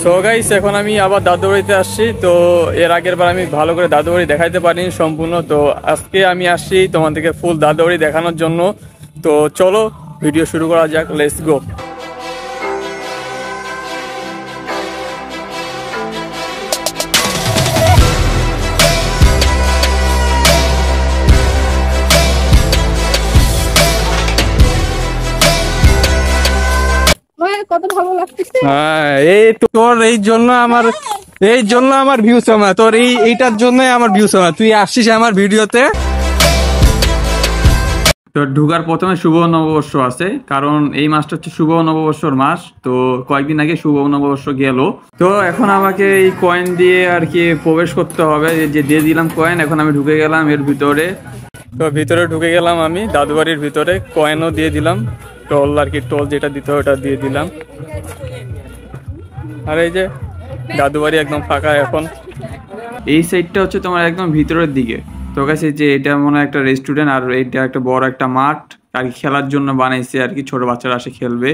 So guys, এখন আমি আবার দাদু বাড়িতে আসছি। তো এর আগের বার আমি ভালো করে দাদু বাড়ি দেখাইতে পারিনি সম্পূর্ণ। তো আজকে আমি আসছি তোমাদেরকে ফুল দাদু বাড়ি দেখানোর জন্য। তো চলো ভিডিও শুরু করা যাক, লেটস গো। কত ভালো লাগতেছে। হ্যাঁ, এই জন্য আমার ভিউজ না, তোর এইটার জন্যই আমার ভিউজ না। তুই আসছিস আমার ভিডিওতে। তো ঢুকার প্রথমে শুভ নববর্ষ আছে, কারণ এই মাসটা হচ্ছে শুভ নববর্ষর মাস। তো কয়েকদিন আগে শুভ নববর্ষ গেল। তো এখন আমাকে এই কয়েন দিয়ে আর কি প্রবেশ করতে হবে, যে দিয়ে দিলাম কয়েন। এখন আমি ঢুকে গেলাম এর ভিতরে। তো ভিতরে ঢুকে গেলাম আমি দাদু বাড়ির ভিতরে, কয়েনও দিয়ে দিলাম, টোল আর কি, টোল যেটা দিতে হয় ওটা দিয়ে দিলাম। আর এই যে দাদু বাড়ি একদম ফাঁকা এখন। এই সাইডটা হচ্ছে তোমার একদম ভিতরের দিকে। তো কাছে যে এটা মনে হয় একটা রেস্টুরেন্ট, আর এটা একটা বড় একটা মাঠ আর কি, খেলার জন্য বানাইছে আর কি, ছোট বাচ্চারা আসে খেলবে,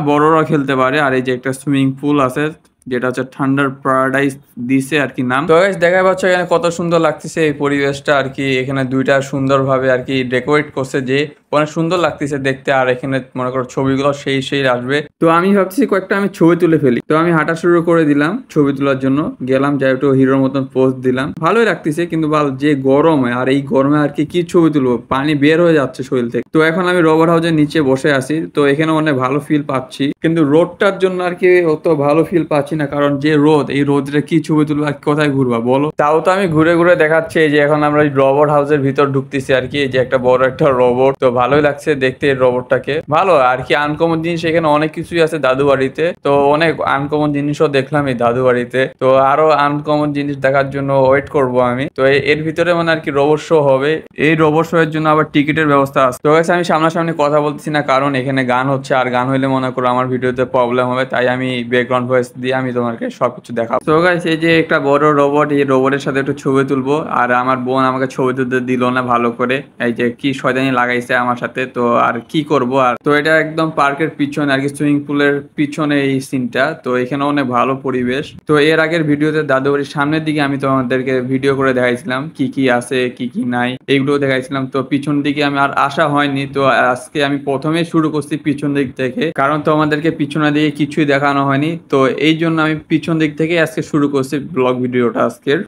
বড়রা খেলতে পারে। আর এই যে একটা সুইমিং পুল আছে, যেটা হচ্ছে ঠান্ডার প্যারাডাইস দিছে আর কি নাম। তো গাইস, দেখা পাচ্ছ এখানে কত সুন্দর লাগতেছে এই পরিবেশটা আর কি। এখানে দুইটা সুন্দরভাবে আর কি ডেকোরেট করছে, যে অনেক সুন্দর লাগতেছে দেখতে। আর এখানে মনে করো ছবিগুলো সেই আসবে। তো আমি ভাবছি কয়েকটা আমি ছবি তুলে ফেলি। তো আমি হাঁটা শুরু করে দিলাম ছবি তোলার জন্য। গেলাম, যাই একটু হিরোর মতন পোজ দিলাম। ভালোই লাগতেছে, কিন্তু যে গরম, আর এই গরমে আর কি ছবি তুলবো, পানি বের হয়ে যাচ্ছে শরীর থেকে। তো এখন আমি রবার হাউসের নিচে বসে আছি। তো এখানে অনেক ভালো ফিল পাচ্ছি, কিন্তু রোদটার জন্য আর কি অত ভালো ফিল পাচ্ছি না। কারণ যে রোদ, এই রোদে কি ছবি তুলবো আর কোথায় ঘুরবা বলো। তাও তো আমি ঘুরে ঘুরে দেখাচ্ছি যে এখন আমরা রবট হাউসের ভিতর ঢুকতেছি আর কি। যে একটা বড় একটা রোবট, তো ভালোই লাগছে দেখতে এই রোবটটাকে। ভালো আর কি, আনকমন জিনিস এখানে অনেক কিছুই আছে দাদু বাড়িতে। তো অনেক আনকমন জিনিসও দেখলাম এই দাদু বাড়িতে। তো আরো আনকমন জিনিস দেখার জন্য ওয়েট করব আমি। তো এর ভিতরে মানে আর কি রোবট শো হবে। এই রোবট শো এর জন্য আবার টিকিটের ব্যবস্থা আছে। তো আমি সামনাসামনি কথা বলতেছি না, কারণ এখানে গান হচ্ছে। আর গান হইলে মনে করো আমার ভিডিওতে প্রবলেম হবে, তাই আমি ব্যাকগ্রাউন্ড ভয়েস দিয়ে আমি তোমাকে সবকিছু দেখাবো। তো গাইস, এই যে একটা বড় রোবট, এই রোবটের সাথে একটু ছবি তুলবো। আর আমার বোন আমাকে ছবি তুলতে দিল না ভালো করে, এই যে কি শয়তানি লাগাইছে আমার সাথে। তো আর কি করব। আর তো এটা একদম পার্কের পিছনে আর কি, সুইমিং পুলের পিছনে এই সিনটা। তো এখানে অনেক ভালো পরিবেশ। তো এর আগের ভিডিওতে দাদু বাড়ির সামনের দিকে আমি তোমাদেরকে ভিডিও করে দেখাইছিলাম কি কি আছে কি কি নাই, এইগুলো দেখাইছিলাম। তো পিছন দিকে আমি আর আসা হয়নি। তো আজকে আমি প্রথমে শুরু করছি পিছন দিক থেকে, কারণ তোমাদেরকে পিছনে দিকে কিছুই দেখানো হয়নি। তো এই জন্য আমি পিছন দিক থেকে আজকে শুরু করছি ব্লগ ভিডিওটা আজকের।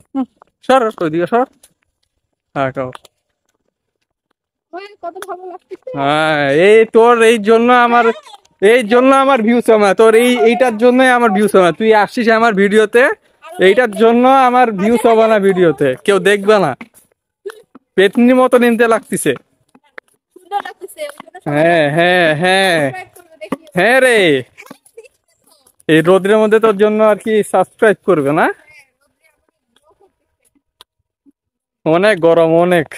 সর ওইদিকে সর। হ্যাঁ, কত ভালো লাগতেছে। হ্যাঁ, এই জন্য আমার ভিউজ না, তোর এইটার জন্যই আমার ভিউজ না। তুই আসছিস আমার ভিডিওতে, এইটার জন্য আমার ভিউজ হবে না, ভিডিওতে কেউ দেখবে না। পেতনি মতো নিতে লাগতেছে। সুন্দর লাগতেছে। হ্যাঁ হ্যাঁ হ্যাঁ হ্যাঁ রে, এই রোদ্রের মধ্যে তোর জন্য আর কি সাবস্ক্রাইব করবে না। অনেক গরম, অনেক।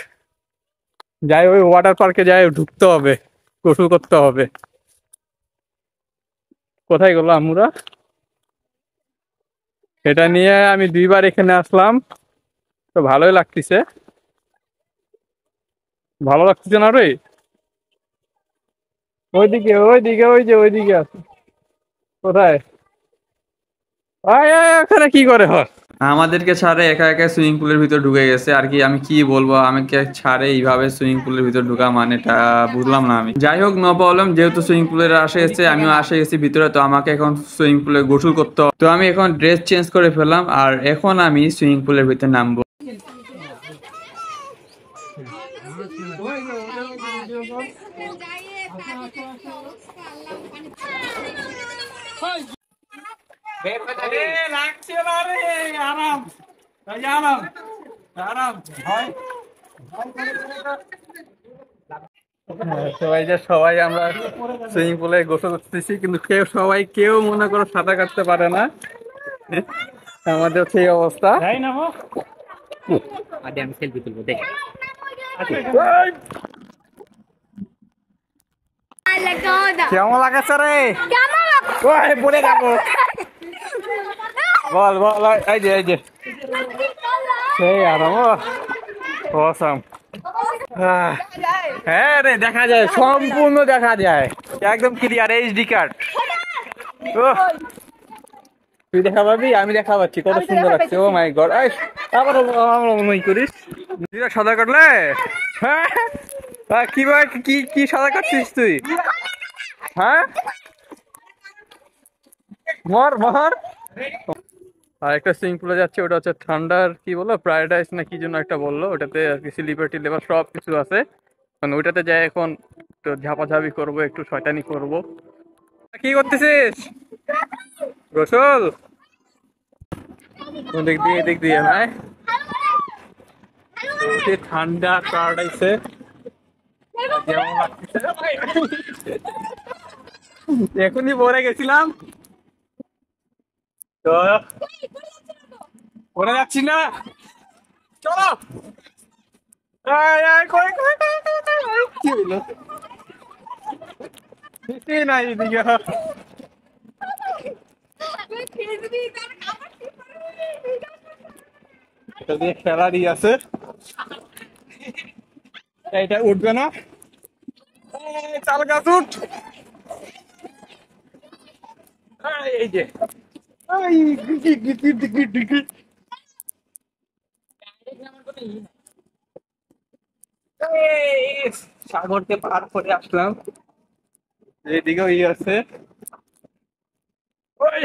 যাই, ওই ওয়াটার পার্কে যাই, ঢুকতে হবে, গোসল করতে হবে। কোথায় গেল আমরা? এটা নিয়ে আমি 2বার এখানে আসলাম। তো ভালোই লাগতেছে। ভালো লাগতেছে না রে? ওইদিকে ওইদিকে ওইদিকে আছে। কোথায়? ওখানে কি করে হয়? আমাদেরকে ছাড়ে একা একা সুইমিং পুলের ভিতর ঢুকে গেছে আর কি। আমি কি বলবো, আমাকে ছাড়ে এইভাবে সুইমিং পুলের ভিতর ঢুকা মানেটা বুঝলাম না আমি। যাই হোক, নো প্রবলেম। যেহেতু সুইমিং পুলের আসে গেছে, আমিও আসে গেছি ভিতরে। তো আমাকে এখন সুইমিং পুলে গোসল করতে হবে। তো আমি এখন ড্রেস চেঞ্জ করে ফেললাম, আর এখন আমি সুইমিং পুলের ভিতরে নামবো। সবাই আমরা সুইমিং পুলে গোসল করতেছি, কিন্তু কেউ মনে করো সাঁতার কাটতে পারে না। আমাদের সেই অবস্থা। আমি সেলফি তুলবো দেখ। কেমন লাগছে রে? পড়ে যাবো। বল বল, এই যে সেই আরাম। অসাম। হ্যাঁ রে, দেখা যায়, সম্পূর্ণ দেখা যায়, একদম ক্লিয়ার, এইচডি কার্ড। তুই দেখা পাবি, আমি দেখা পাচ্ছি, কত আমি তো সুন্দর দেখা লাগছে। ও পাইতেছি। মাই গড, আবার আমার মনে করিস তুই সাদা কাটলে। হ্যাঁ কি ভাই, কি কি সাদা কাটছিস তুই? হ্যাঁ মর মর। আর একটা সুইমিং পুলে যাচ্ছে, ওটা হচ্ছে ঠান্ডার কি বললো প্যারাডাইস না কি জন্য একটা বললো, ওটাতে আর কি স্লিপার টিলিপার সব কিছু আছে। মানে ওইটাতে যাই এখন তো ঝাপাঝাপি করবো, একটু শয়তানি করবো। কি করতেছিস গোসল? কোন দিক দিয়ে? এদিক দিয়ে? হ্যাঁ ঠান্ডা প্যারাডাইসে যেমন লাগতেছে। এখনই পরে গেছিলাম তো পরে যাচ্ছি না, চলো। কি হইলো? কিছুই নাই এদিকে। এটা দিয়ে খেলারই আছে, এইটা উঠবে না। চাল গাছ উঠ। এই যে সাগরকে পার করে আসলাম, এদিকেও আছে। ওই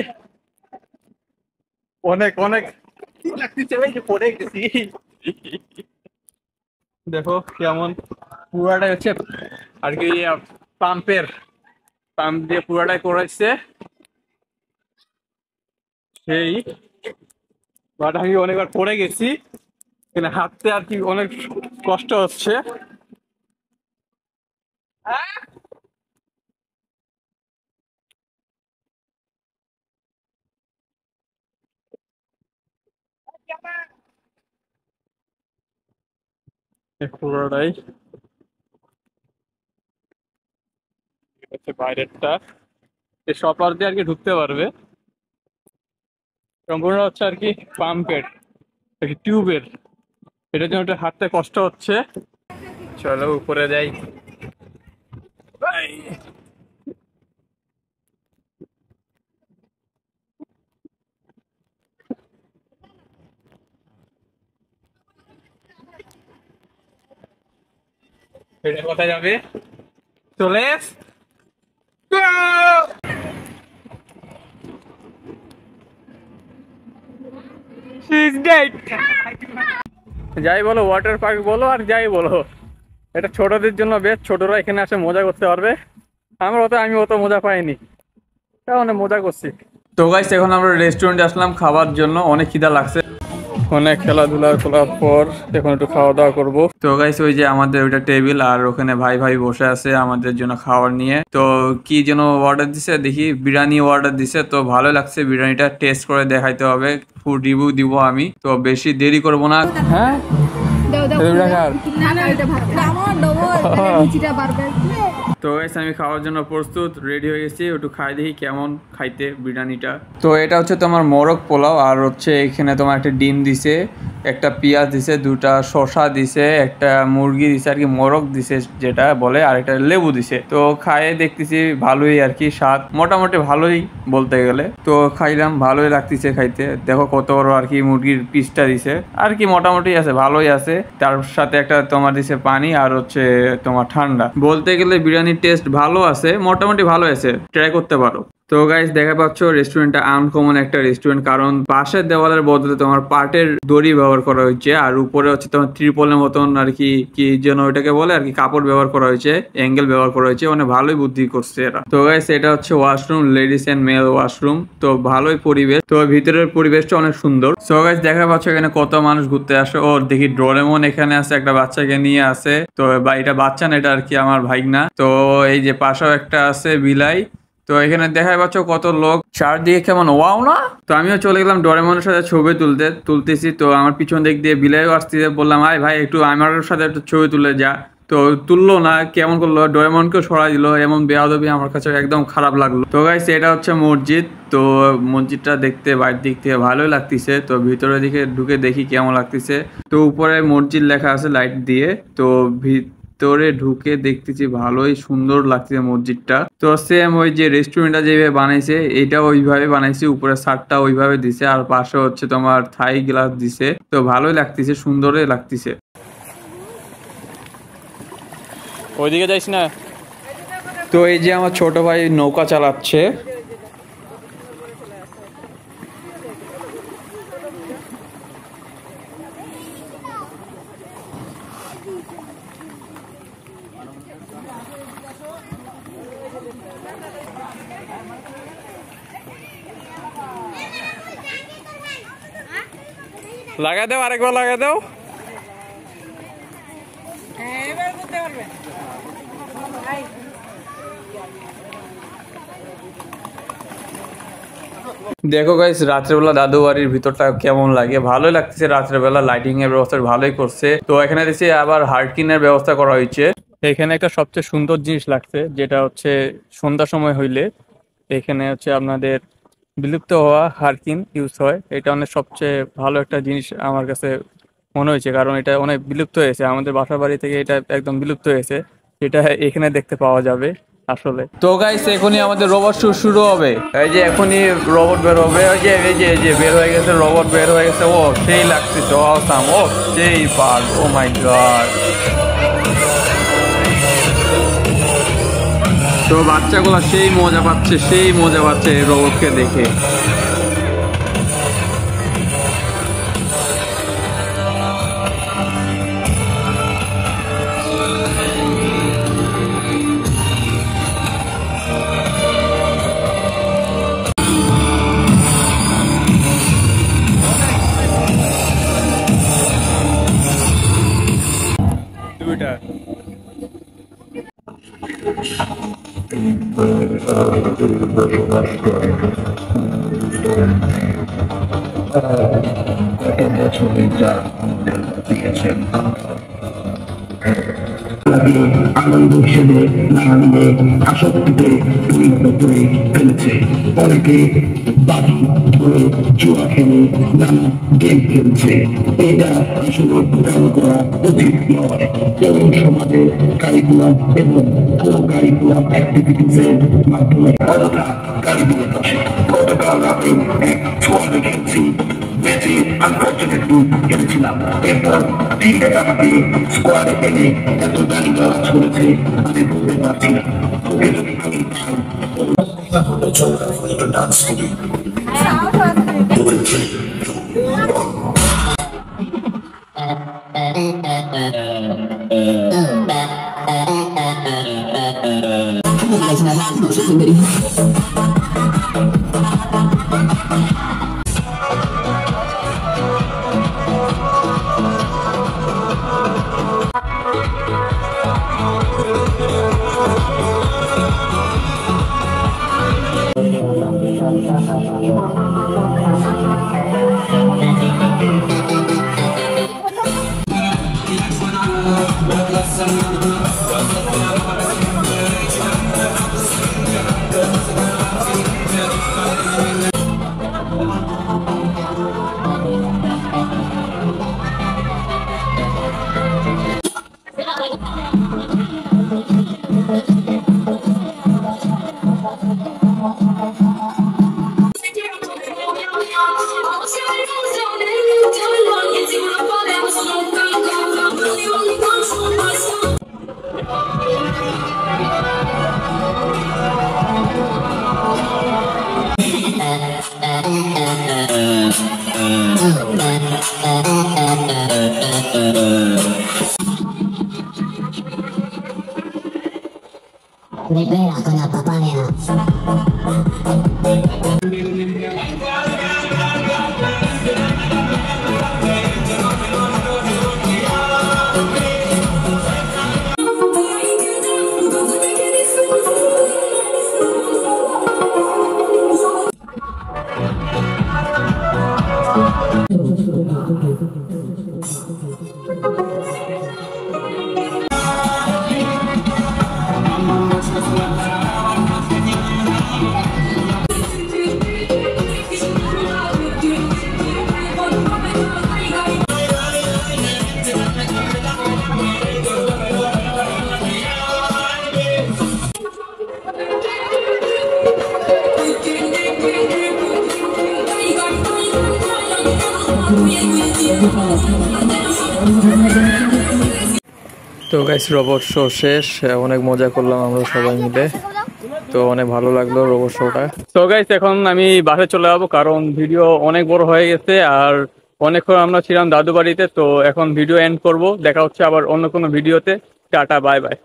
অনেক অনেক লাগতেছে, ওই যে পড়ে গেছি। দেখো কেমন পুরাটাই হচ্ছে আর কি পাম্পের, পাম্প দিয়ে পুরাটাই করাইছে সেই। বাট আমি অনেকবার পড়ে গেছি, এখানে হাঁটতে আর কি অনেক কষ্ট হচ্ছে। পুরোটাই হচ্ছে বাইরেরটা, সপার দিয়ে আর কি ঢুকতে পারবে। সম্পূর্ণ হচ্ছে আর কি পাম্পের, আর কি টিউবের, এটার জন্য একটু হাঁটতে কষ্ট হচ্ছে। চলো উপরে যাই। এটা কোথায় যাবে? চলে যাই বলো, ওয়াটার পার্ক বলো আর যাই বলো, এটা ছোটদের জন্য বেশ, ছোটরা এখানে আসে মজা করতে পারবে। আমি অত মজা পাইনি, তাও অনেক মজা করছি। তো গাইস এখন আমরা রেস্টুরেন্টে আসলাম খাবার জন্য, অনেক খিদা লাগছে, অনেক খেলাধুলা করার পর এখন একটু খাওয়া দাওয়া করবো। তো গাইস ওই যে আমাদের ওইটা টেবিল, আর ওখানে ভাই ভাই বসে আছে আমাদের জন্য খাবার নিয়ে। তো কি যেন অর্ডার দিছে, দেখি বিরিয়ানি অর্ডার দিছে, তো ভালো লাগছে। বিরিয়ানিটা টেস্ট করে দেখাইতে হবে, ফুড রিভিউ দিব আমি, তো বেশি দেরি করব না। হ্যাঁ তো গাইস আমি খাওয়ার জন্য প্রস্তুত, রেডি হয়ে গেছি, একটু খাই দেখি কেমন খাইতে বিরিয়ানিটা। তো এটা হচ্ছে তোমার মোরগ পোলাও, আর হচ্ছে এখানে তোমার একটা ডিম দিছে, একটা পেঁয়াজ দিছে, দুটা শসা দিছে, একটা মুরগি দিছে আর কি, মোরগ দিছে যেটা বলে, আর একটা লেবু দিছে। তো খাইয়ে দেখতেছি ভালোই আর কি, স্বাদ মোটামুটি ভালোই বলতে গেলে। তো খাইলাম, ভালোই লাগতেছে খাইতে। দেখো কত বড় আর কি মুরগির পিসটা দিছে, আর কি মোটামুটি আছে, ভালোই আছে। তার সাথে একটা তোমার দিছে পানি, আর হচ্ছে তোমার ঠান্ডা। বলতে গেলে বিরিয়ানির টেস্ট ভালো আছে, মোটামুটি ভালো আছে, ট্রাই করতে পারো। তো গাইস দেখা পাচ্ছ রেস্টুরেন্টটা আনকমন একটা রেস্টুরেন্ট, কারণ পাশের দেওয়ালের বদলে তোমার পাটের দড়ি ব্যবহার করা হয়েছে, আর উপরে হচ্ছে তোমার ত্রিপলের মতন আর কি কি যেন ওইটাকে বলে আর কি, কাপড় ব্যবহার করা হয়েছে, অ্যাঙ্গেল ব্যবহার করা হয়েছে, মানে ভালোই বুদ্ধি করছে এরা। তো গাইস এটা হচ্ছে washroom, ladies and male washroom, তো ভালোই পরিবেশ, তো ভিতরের পরিবেশটা অনেক সুন্দর। সো গাইস দেখা পাচ্ছ এখানে কত মানুষ ঘুরতে আসে। ও দেখি ডোরেমন এখানে আছে, একটা বাচ্চাকে নিয়ে আছে, তো এটা বাচ্চা না, এটা আর কি আমার ভাইগনা। তো এই যে পাশেও একটা আছে বিলাই। তো এখানে দেখা পাচ্ছ কত লোক, চারদিকে কেমন ওয়াও না। তো আমিও চলে গেলাম ডোরেমনের সাথে ছবি তুলতেছি। তো আমার পিছন দিক দিয়ে বিলাইও আসতেছে, বললাম আয় ভাই একটু আমার সাথে একটু ছবি তুলে যা। তো তুললো না, কেমন করলো, ডোরেমনকেও সরাই দিল, এমন বেয়াদবি আমার কাছে একদম খারাপ লাগলো। তো গাইস এটা হচ্ছে মসজিদ, তো মসজিদটা দেখতে বাইরের দিক থেকে ভালোই লাগতেছে, তো ভিতরের দিকে ঢুকে দেখি কেমন লাগতেছে। তো উপরে মসজিদ লেখা আছে লাইট দিয়ে, তো ভিতরে ঢুকে দেখতেছি ভালোই সুন্দর লাগছে মসজিদটা। তো সেম ওই যে রেস্টুরেন্টটা যেভাবে বানাইছে এটা ওইভাবে বানাইছে, উপরে ছাদটা ওইভাবে দিছে আর পাশে হচ্ছে তোমার থাই গ্লাস দিছে। তো ভালোই লাগতেছে, সুন্দরই লাগতেছে। ওইদিকে যাইস না। তো এই যে আমার ছোট ভাই নৌকা চালাচ্ছে। লাগা দাও, আরেকবার লাগা দাও। দেখো গাইস রাত্রেবেলা দাদু বাড়ির ভিতরটা কেমন লাগে, ভালোই লাগতেছে। রাত্রেবেলা লাইটিং এর ব্যবস্থা ভালোই করছে। তো এখানে দেখছি আবার হার্কিনের ব্যবস্থা করা হয়েছে। এখানে একটা সবচেয়ে সুন্দর জিনিস লাগছে, যেটা হচ্ছে সন্ধ্যার সময় হইলে এখানে হচ্ছে আপনাদের বিলুপ্ত হওয়া হার্কিন ইউজ হয়। এটা অনেক সবচেয়ে ভালো একটা জিনিস আমার কাছে মনে হয়েছে, কারণ এটা অনেক বিলুপ্ত হয়েছে আমাদের বাসা বাড়ি থেকে, এটা একদম বিলুপ্ত হয়েছে। এটা এখানে দেখতে পাওয়া যাবে আসলে। তো গাইস এখনই আমাদের রোবট শো শুরু হবে। এই যে এখনই রোবট বের হবে। ওই যে এই যে বের হয়ে গেছে, রোবট বের হয়ে গেছে। ও সেই লাগতেছে, অসাম, ও সেই পার, ও মাই গড। তো বাচ্চাগুলো সেই মজা পাচ্ছে এই রোবটকে দেখে। দুইটা আনন্দ হিসেবে নানানভাবে আসক্তিতে পরিণত করে ফেলেছে। অনেকে বাজি ধরে জুয়া খেলে নানা গেম খেলছে। এটা আসলে প্রদান করা উচিত নয়। এবং সমাজে কারিকুলাম এবং কো কারিকুলাম অ্যাক্টিভিটিসের মাধ্যমে অযথা কারিকুলাম বসে। গতকাল রাতে এক ছোঁয়াতে খেলছি, বেঁচে আনফর্চুনেটলি খেলেছিলাম। এরপর তিনটে টাকাকে স্কোয়াডে এনে এত গাড়ি গাছ ছড়েছে আমি বলতে পারছি না। ওকে যদি আমি তাহলে চল একটু ডান্স করি। Libera con la papaya. তো গাইস রোবট শো শেষ, অনেক মজা করলাম আমরা সবাই মিলে, তো অনেক ভালো লাগলো রোবট শোটা। তো গাইস এখন আমি বাসায় চলে যাবো, কারণ ভিডিও অনেক বড় হয়ে গেছে আর অনেকক্ষণ আমরা ছিলাম দাদু বাড়িতে। তো এখন ভিডিও এন্ড করব, দেখা হচ্ছে আবার অন্য কোনো ভিডিওতে। Tata, bye bye.